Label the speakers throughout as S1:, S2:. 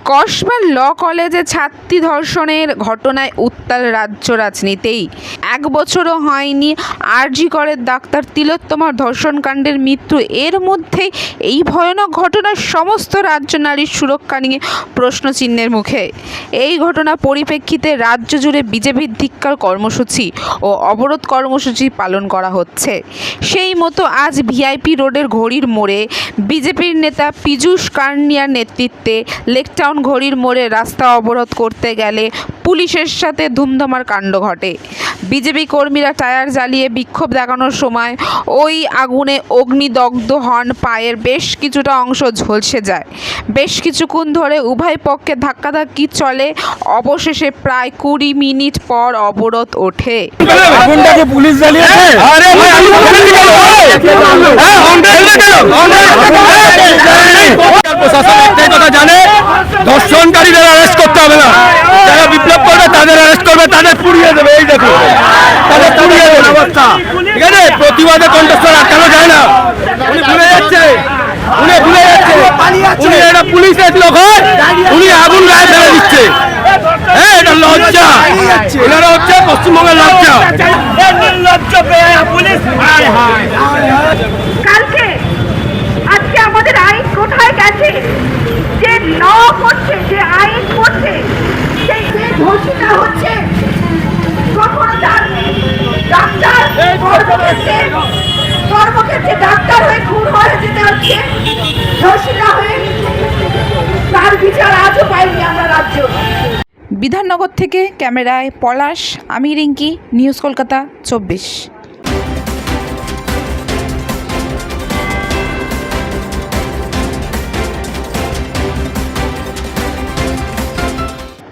S1: কসবা ল কলেজে ছাত্রী ধর্ষণের ঘটনায় উত্তাল রাজ্য রাজনীতি। 1 বছরও হয়নি আরজি করের ডাক্তার তিলোত্তমার ধর্ষণকাণ্ডের মৃত্যু। এর মধ্যেই এই ভয়ানক ঘটনার সমস্ত রাজ্য নারীর সুরক্ষা নিয়ে প্রশ্নচিহ্নের মুখে। এই ঘটনার পরিপ্রেক্ষিতে রাজ্য জুড়ে বিজেপির ধিক্কার কর্মসূচি ও অবরোধ কর্মসূচি পালন করা হচ্ছে। সেই মতো আজ ভিআইপি রোডের ঘড়ির মোড়ে বিজেপির নেতা পীযূষ কানিয়ার নেতৃত্বে লেকটাউন ঘড়ির মোড়ে রাস্তা অবরোধ করতে গেলে পুলিশের সাথে ধুমধামার কাণ্ড ঘটে। বিজেপি কর্মীরা টায়ার জ্বালিয়ে বিক্ষোভ দেখানোর সময় ওই আগুনে অগ্নিদগ্ধ হন। পায়ের বেশ কিছুটা অংশ ঝলসে যায়। বেশ কিছুক্ষণ ধরে উভয় পক্ষে ধাক্কাধাক্কি চলে। অবশেষে প্রায় 20 মিনিট পর অবরোধ ওঠে।
S2: ধর্ষণকারীদের অ্যারেস্ট করতে হবে না, যারা বিপ্লব করবে তাদের অ্যারেস্ট করবে, তাদের পুড়িয়ে দেবে। এই দেখো, তাদের পুড়িয়ে দেবে অবস্থা। ঠিক আছে, প্রতিবাদে কণ্ঠস্বর আটকানো যায় না। উনি ভুলে যাচ্ছে, উনি এটা পুলিশের লোক হয়, উনি আগুন গায়ে ফেলে দিচ্ছে। হ্যাঁ, এটা লজ্জা, এনারা হচ্ছে পশ্চিমবঙ্গের লজ্জা।
S3: কালকে আজকে আমাদের আইন কোথায় গেছে? যে ল করছে, যে আইন করছে, সেই ঘোষণা হচ্ছে কখনো তার ডাক্তার কর্মক্ষেত্রে ডাক্তার হয়ে খুন হয়ে যেতে হচ্ছে, ঘোষণা হয়ে তার বিচার আজও পাইনি আমরা রাজ্য।
S1: বিধাননগর থেকে ক্যামেরায় পলাশ, আমি রিঙ্কি, নিউজ কলকাতা 24।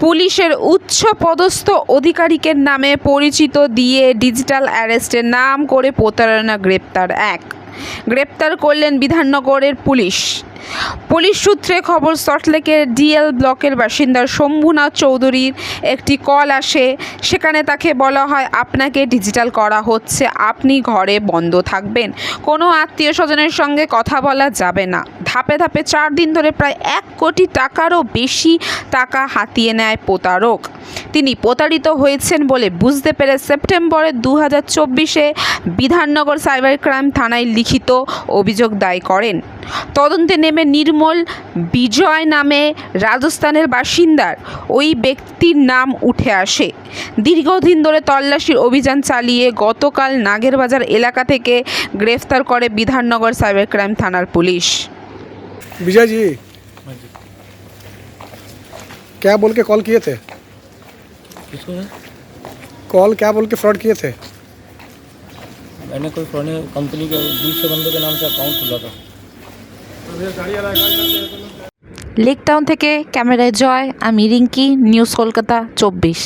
S1: পুলিশের উচ্চ পদস্থ আধিকারিকের নামে পরিচিত দিয়ে ডিজিটাল অ্যারেস্টের নাম করে প্রতারণা গ্রেপ্তার গ্রেপ্তার করলেন বিধাননগরের পুলিশ। পুলিশ সূত্রে খবর, সল্টলেকের ডিএল ব্লকের বাসিন্দা শম্ভুনাথ চৌধুরীর একটি কল আসে। সেখানে তাকে বলা হয়, আপনাকে ডিজিটাল করা হচ্ছে, আপনি ঘরে বন্ধ থাকবেন, কোনো আত্মীয় স্বজনের সঙ্গে কথা বলা যাবে না। ধাপে ধাপে 4 দিন ধরে প্রায় 1 কোটি টাকারও বেশি টাকা হাতিয়ে নেয় প্রতারক। তিনি প্রতারিত হয়েছেন বলে বুঝতে পেরে সেপ্টেম্বরে 2024-এ বিধাননগর সাইবার ক্রাইম থানায় লিখিত অভিযোগ দায়ের করেন। তদন্তে নেমে নির্মল বিজয় নামে রাজস্থানের বাসিন্দার ওই ব্যক্তির নাম উঠে আসে। দীর্ঘদিন ধরে তল্লাশির অভিযান চালিয়ে গতকাল নাগেরবাজার এলাকা থেকে গ্রেফতার করে বিধাননগর সাইবার ক্রাইম থানার পুলিশ।
S4: विजय जी, क्या बोल के कॉल किए थे?
S5: किसको है?
S4: कॉल क्या बोल के फ्रॉड किए थे?
S5: मैंने कोई पुराने कंपनी के 20 बंदों के नाम से अकाउंट खुला था।
S1: লেকটাউন থেকে ক্যামেরায় জয়, আমি রিঙ্কি, নিউজ কলকাতা 24।